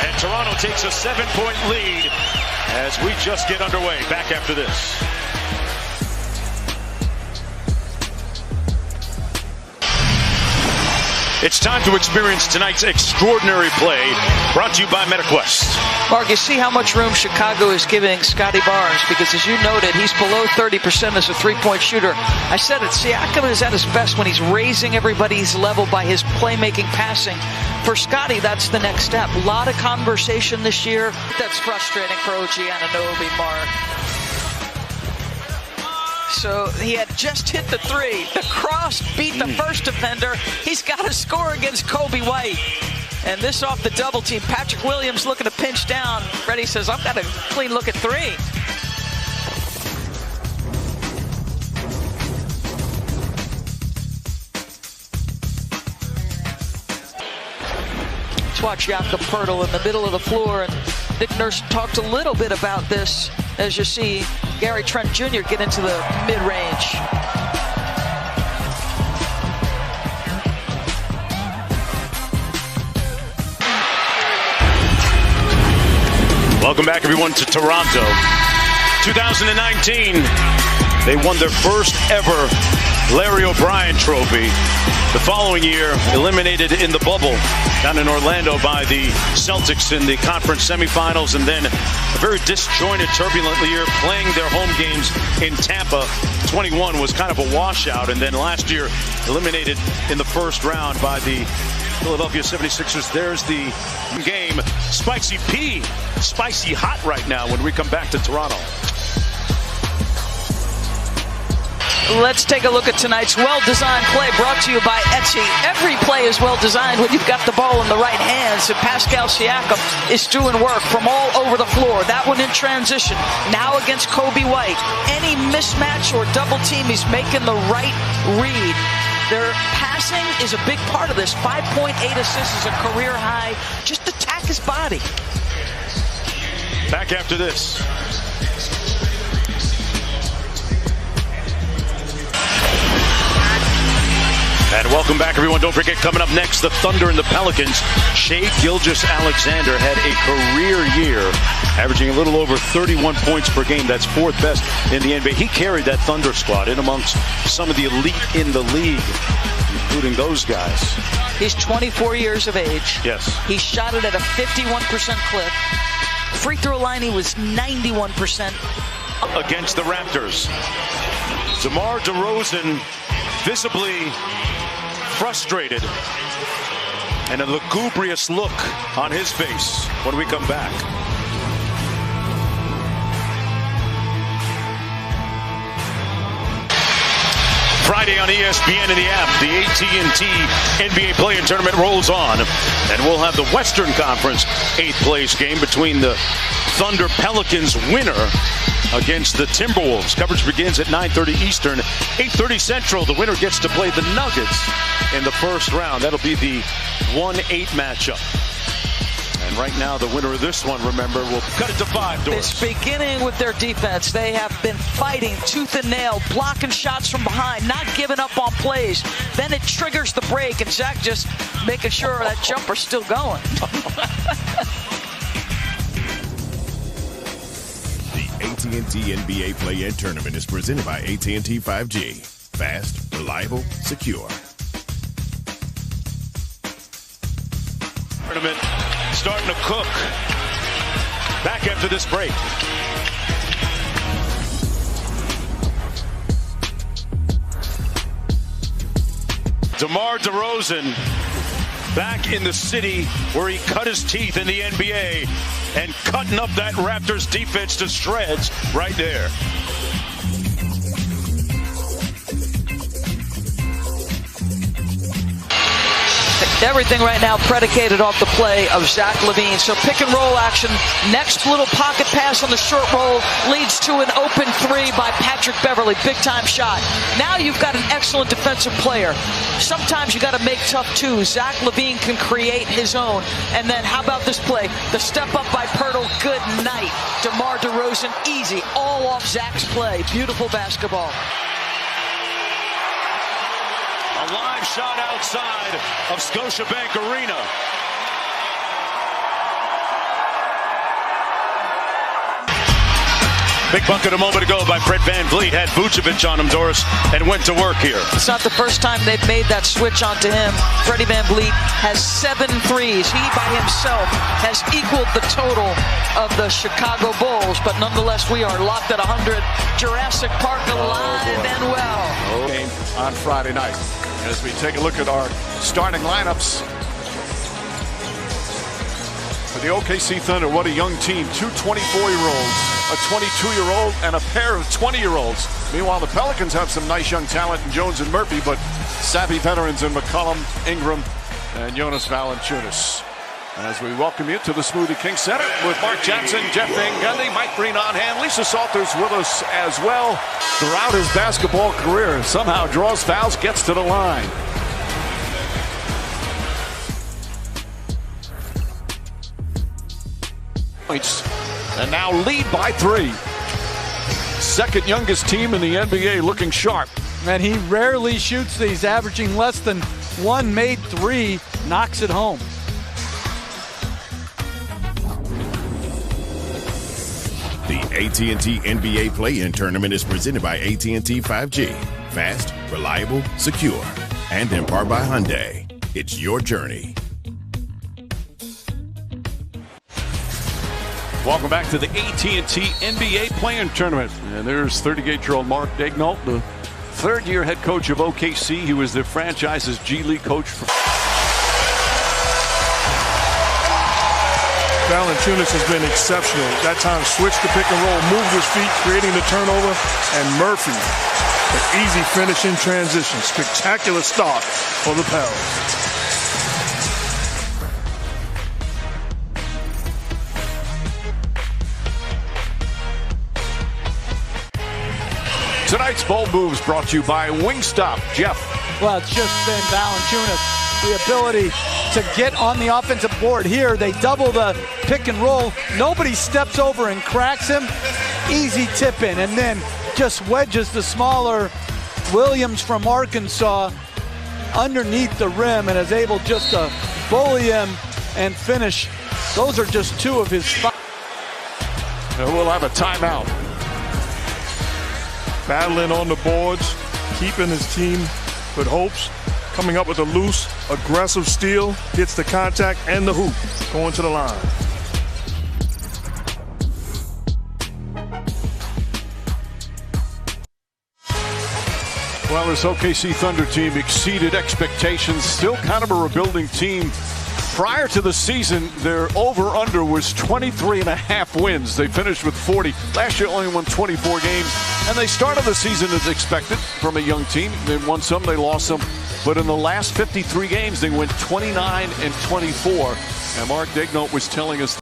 And Toronto takes a 7-point lead as we just get underway. Back after this. It's time to experience tonight's extraordinary play, brought to you by MetaQuest. Mark, you see how much room Chicago is giving Scotty Barnes, because as you noted, he's below 30% as a three-point shooter. I said it, Siakam is at his best when he's raising everybody's level by his playmaking passing. For Scotty, that's the next step. A lot of conversation this year. That's frustrating for OG Anunoby, Mark. So he had just hit the three. The cross beat the first defender. He's got to score against Kobe White. And this off the double team. Patrick Williams looking to pinch down. Freddie says, I've got a clean look at three. Let's watch Jakob Poeltl in the middle of the floor. And Nick Nurse talked a little bit about this as you see Gary Trent Jr. get into the mid-range. Welcome back, everyone, to Toronto. 2019, they won their first ever Larry O'Brien trophy. The following year, eliminated in the bubble down in Orlando by the Celtics in the conference semifinals, and then a very disjointed, turbulent year playing their home games in Tampa. 21 was kind of a washout, and then last year eliminated in the first round by the Philadelphia 76ers. There's the game. Spicy P, spicy hot right now when we come back to Toronto. Let's take a look at tonight's well-designed play brought to you by Etsy. Every play is well-designed when you've got the ball in the right hands. And Pascal Siakam is doing work from all over the floor. That one in transition. Now against Kobe White. Any mismatch or double team, he's making the right read. Their passing is a big part of this. 5.8 assists is a career high. Just attack his body. Back after this. And welcome back, everyone. Don't forget, coming up next, the Thunder and the Pelicans. Shai Gilgeous-Alexander had a career year, averaging a little over 31 points per game. That's fourth best in the NBA. He carried that Thunder squad in amongst some of the elite in the league, including those guys. He's 24 years of age. Yes. He shot it at a 51% clip. Free throw line, he was 91%. Against the Raptors. DeMar DeRozan visibly frustrated, and a lugubrious look on his face when we come back. Friday on ESPN and the app, the AT&T NBA play-in tournament rolls on, and we'll have the Western Conference 8th place game between the Thunder Pelicans winner against the Timberwolves. Coverage begins at 9:30 Eastern, 8:30 Central. The winner gets to play the Nuggets in the first round. That'll be the 1-8 matchup. And right now, the winner of this one, remember, will cut it to 5 doors. It's beginning with their defense. They have been fighting tooth and nail, blocking shots from behind, not giving up on plays. Then it triggers the break, and Zach just making sure that jumper's still going. AT&T NBA Play-In Tournament is presented by AT&T 5G. Fast, reliable, secure. Tournament starting to cook. Back after this break. DeMar DeRozan back in the city where he cut his teeth in the NBA and cutting up that Raptors defense to shreds right there. Everything right now predicated off the play of Zach LaVine. So pick and roll action. Next little pocket pass on the short roll leads to an open three by Patrick Beverley. Big time shot. Now you've got an excellent defensive player. Sometimes you got to make tough twos. Zach LaVine can create his own. And then how about this play? The step up by Poeltl. Good night. DeMar DeRozan, easy. All off Zach's play. Beautiful basketball. A live shot outside of Scotiabank Arena. Big bucket a moment ago by Fred VanVleet. Had Vucevic on him, Doris, and went to work here. It's not the first time they've made that switch onto him. Freddie VanVleet has 7 threes. He by himself has equaled the total of the Chicago Bulls, but nonetheless we are locked at 100. Jurassic Park alive and well. Game on Friday night. As we take a look at our starting lineups for the OKC Thunder, what a young team. 2 24-year-olds, a 22-year-old, and a pair of 20-year-olds. Meanwhile, the Pelicans have some nice young talent in Jones and Murphy, but savvy veterans in McCollum, Ingram, and Jonas Valanciunas. As we welcome you to the Smoothie King Center with Mark Jackson, Jeff Van Gundy, Mike Breen on hand. Lisa Salters with us as well. Throughout his basketball career, somehow draws fouls, gets to the line. And now lead by 3. Second youngest team in the NBA, looking sharp. And he rarely shoots these, averaging less than 1 made 3, knocks it home. The AT&T NBA Play-In Tournament is presented by AT&T 5G. Fast, reliable, secure, and empowered by Hyundai. It's your journey. Welcome back to the AT&T NBA Play-In Tournament. And there's 38-year-old Mark Daignault, the third-year head coach of OKC. He was the franchise's G League coach for... Valanciunas has been exceptional. That time, switched to pick and roll, moved his feet, creating the turnover, and Murphy, an easy finish in transition. Spectacular start for the Pels. Tonight's Bold Moves brought to you by Wingstop. Jeff. Well, it's just been Valanciunas. The ability to get on the offensive board. Here, they double the pick and roll. Nobody steps over and cracks him. Easy tip in, and then just wedges the smaller Williams from Arkansas underneath the rim and is able just to bully him and finish. Those are just 2 of his 5. We'll have a timeout. Battling on the boards, keeping his team with hopes. Coming up with a loose, aggressive steal, gets the contact and the hoop, going to the line. Well, this OKC Thunder team exceeded expectations. Still kind of a rebuilding team. Prior to the season, their over-under was 23.5 wins. They finished with 40. Last year only won 24 games. And they started the season as expected from a young team. They won some, they lost some. But in the last 53 games, they went 29-24. And Mark Daignault was telling us